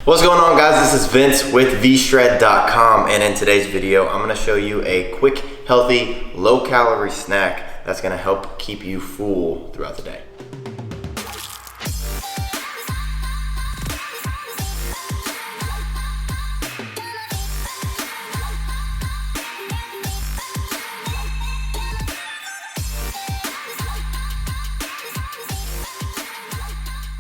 What's going on, guys? This is Vince with vshred.com, and in today's video I'm going to show you a quick, healthy, low-calorie snack that's going to help keep you full throughout the day.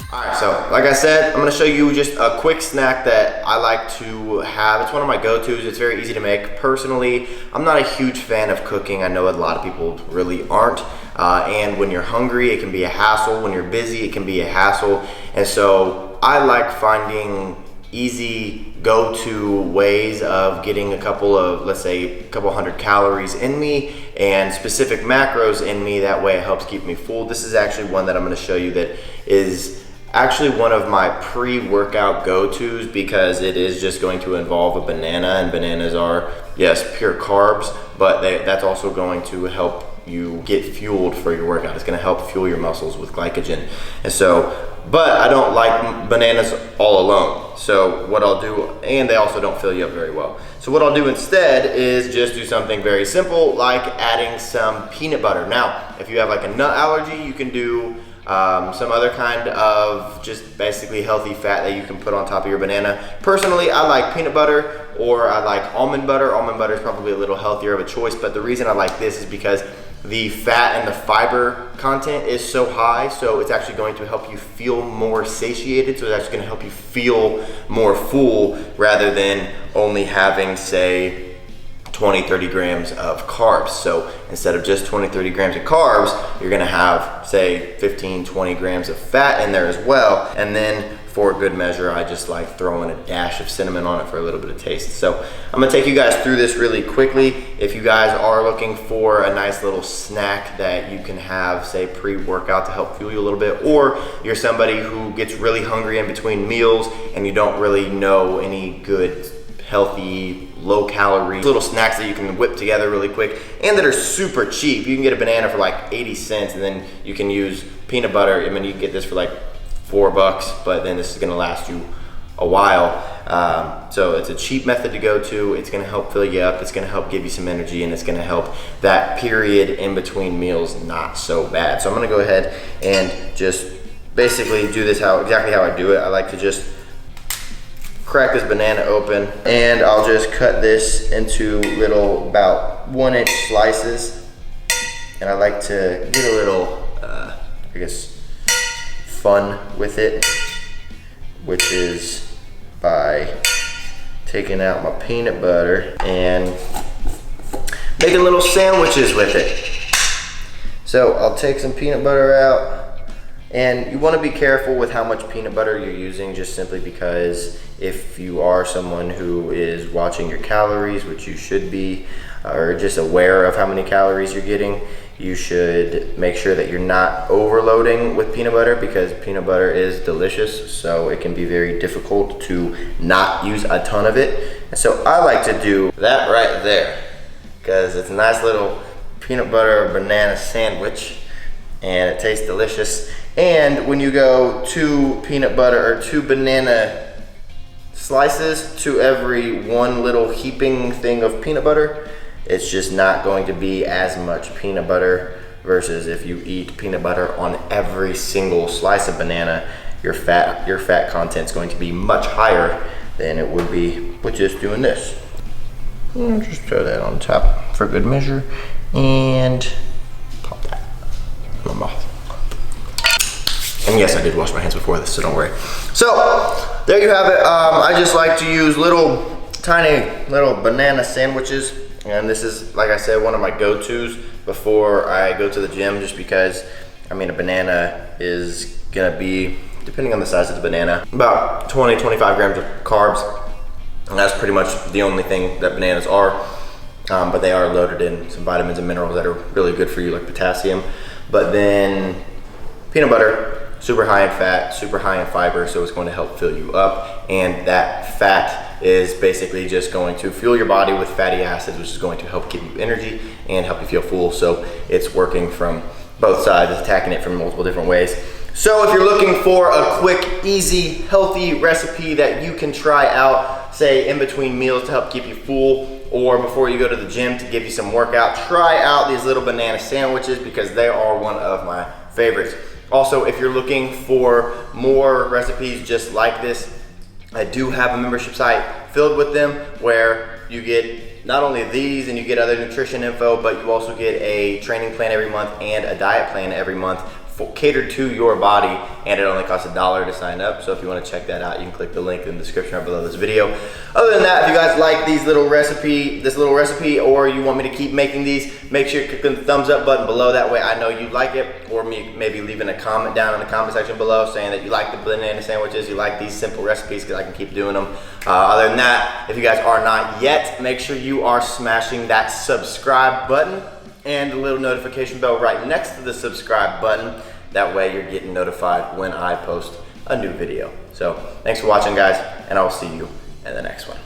Alright, so like I said, I'm going to show you just a quick snack that I like to have. It's one of my go-tos. It's very easy to make. Personally, I'm not a huge fan of cooking. I know a lot of people really aren't. And when you're hungry, it can be a hassle. When you're busy, it can be a hassle. And so I like finding easy go-to ways of getting a couple of, let's say, a couple hundred calories in me and specific macros in me. That way it helps keep me full. This is actually one that I'm going to show you that is actually one of my pre-workout go-tos, because it is just going to involve a banana, and bananas are, yes, pure carbs, but that's also going to help you get fueled for your workout. It's going to help fuel your muscles with glycogen. And so, but I don't like bananas all alone. So what I'll do, and they also don't fill you up very well. So what I'll do instead is just do something very simple, like adding some peanut butter. Now, if you have like a nut allergy, you can do some other kind of just basically healthy fat that you can put on top of your banana. Personally, I like peanut butter, or I like almond butter. Almond butter is probably a little healthier of a choice, but the reason I like this is because the fat and the fiber content is so high, so it's actually going to help you feel more satiated. So it's actually going to help you feel more full rather than only having, say, 20-30 grams of carbs. So instead of just 20-30 grams of carbs, you're gonna have, say, 15-20 grams of fat in there as well. And then for good measure, I just like throwing a dash of cinnamon on it for a little bit of taste. So I'm gonna take you guys through this really quickly. If you guys are looking for a nice little snack that you can have, say, pre-workout to help fuel you a little bit, or you're somebody who gets really hungry in between meals and you don't really know any good, healthy, low calorie little snacks that you can whip together really quick and that are super cheap. You can get a banana for like 80 cents, and then you can use peanut butter. I mean, you can get this for like $4, but then this is gonna last you a while. So it's a cheap method to go to. It's gonna help fill you up. It's gonna help give you some energy, and it's gonna help that period in between meals not so bad. So I'm gonna go ahead and just basically do this exactly how I do it. I like to just crack this banana open, and I'll just cut this into little about 1-inch slices. And I like to get a little, I guess, fun with it, which is by taking out my peanut butter and making little sandwiches with it. So I'll take some peanut butter out. And you want to be careful with how much peanut butter you're using, just simply because if you are someone who is watching your calories, which you should be, or just aware of how many calories you're getting, you should make sure that you're not overloading with peanut butter, because peanut butter is delicious, so it can be very difficult to not use a ton of it. And so I like to do that right there, because it's a nice little peanut butter banana sandwich, and it tastes delicious. And when you go 2 peanut butter or 2 banana slices to every 1 little heaping thing of peanut butter, it's just not going to be as much peanut butter, versus if you eat peanut butter on every single slice of banana, your fat content is going to be much higher than it would be with just doing this. I'll just throw that on top for good measure and pop that in my mouth. And yes, I did wash my hands before this, so don't worry. So there you have it. I just like to use tiny little banana sandwiches. And this is, like I said, one of my go-tos before I go to the gym, just because, I mean, a banana is gonna be, depending on the size of the banana, about 20-25 grams of carbs. And that's pretty much the only thing that bananas are. But they are loaded in some vitamins and minerals that are really good for you, like potassium. But then peanut butter, super high in fat, super high in fiber, so it's going to help fill you up. And that fat is basically just going to fuel your body with fatty acids, which is going to help give you energy and help you feel full. So it's working from both sides, attacking it from multiple different ways. So if you're looking for a quick, easy, healthy recipe that you can try out, say in between meals to help keep you full, or before you go to the gym to give you some workout, try out these little banana sandwiches because they are one of my favorites. Also, if you're looking for more recipes just like this, I do have a membership site filled with them where you get not only these and you get other nutrition info, but you also get a training plan every month and a diet plan every month catered to your body, and it only costs $1 to sign up. So if you want to check that out, you can click the link in the description right below this video. Other than that, if you guys like this little recipe, or you want me to keep making these, make sure you click the thumbs up button below. That way I know you like it, or maybe leaving a comment down in the comment section below saying that you like the banana sandwiches, you like these simple recipes, because I can keep doing them. Other than that, if you guys are not yet, make sure you are smashing that subscribe button and the little notification bell right next to the subscribe button. That way you're getting notified when I post a new video. So thanks for watching, guys, and I will see you in the next one.